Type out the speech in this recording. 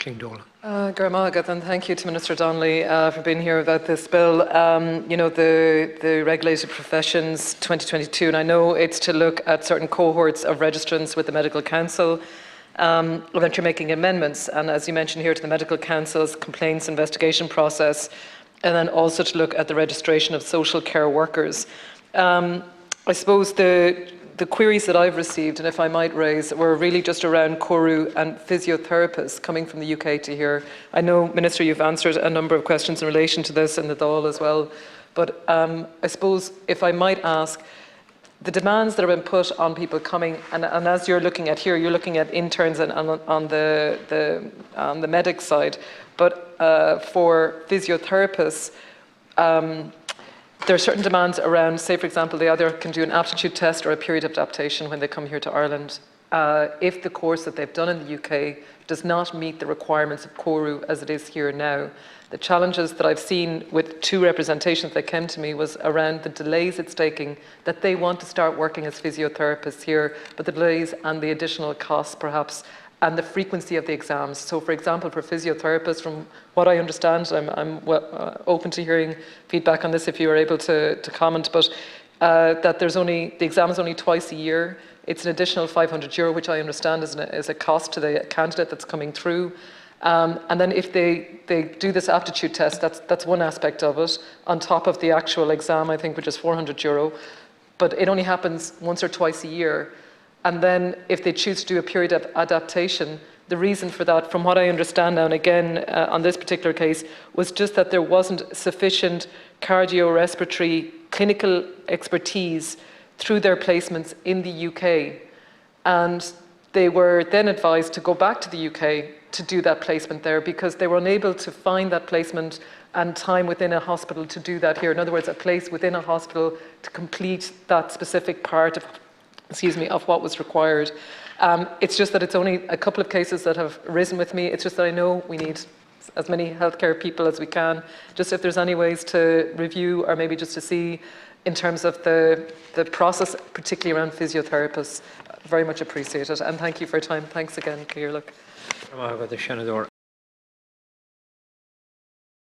Aisling Dolan. Garmagat, and thank you to Minister Donnelly for being here about this bill. You know, the Regulated Professions 2022, and I know it's to look at certain cohorts of registrants with the Medical Council, that you're making amendments, and as you mentioned here, to the Medical Council's complaints investigation process, and then also to look at the registration of social care workers. I suppose the queries that I've received, and if I might raise, were really just around CORU and physiotherapists coming from the UK to here. I know, Minister, you've answered a number of questions in relation to this in the Dáil as well, but I suppose if I might ask, the demands that have been put on people coming, and as you're looking at here, you're looking at interns and on the medic side, but for physiotherapists, there are certain demands around, say for example, they either can do an aptitude test or a period of adaptation when they come here to Ireland. If the course that they've done in the UK does not meet the requirements of CORU as it is here now. The challenges that I've seen with two representations that came to me was around the delays it's taking, that they want to start working as physiotherapists here, but the delays and the additional costs perhaps, and the frequency of the exams. So for example, for physiotherapists, from what I understand, I'm open to hearing feedback on this if you are able to comment, but that the exam is only twice a year. It's an additional €500, which I understand is a cost to the candidate that's coming through. And then if they do this aptitude test, that's one aspect of it, on top of the actual exam, I think, which is €400, but it only happens once or twice a year. And then if they choose to do a period of adaptation, the reason for that, from what I understand now, and again, on this particular case, was just that there wasn't sufficient cardiorespiratory clinical expertise through their placements in the UK. And they were then advised to go back to the UK to do that placement there because they were unable to find that placement and time within a hospital to do that here. In other words, a place within a hospital to complete that specific part of what was required. It's just that it's only a couple of cases that have arisen with me. It's just that I know we need as many healthcare people as we can. Just if there's any ways to review or maybe just to see in terms of the process, particularly around physiotherapists, very much appreciated. And thank you for your time. Thanks again, Clearlook.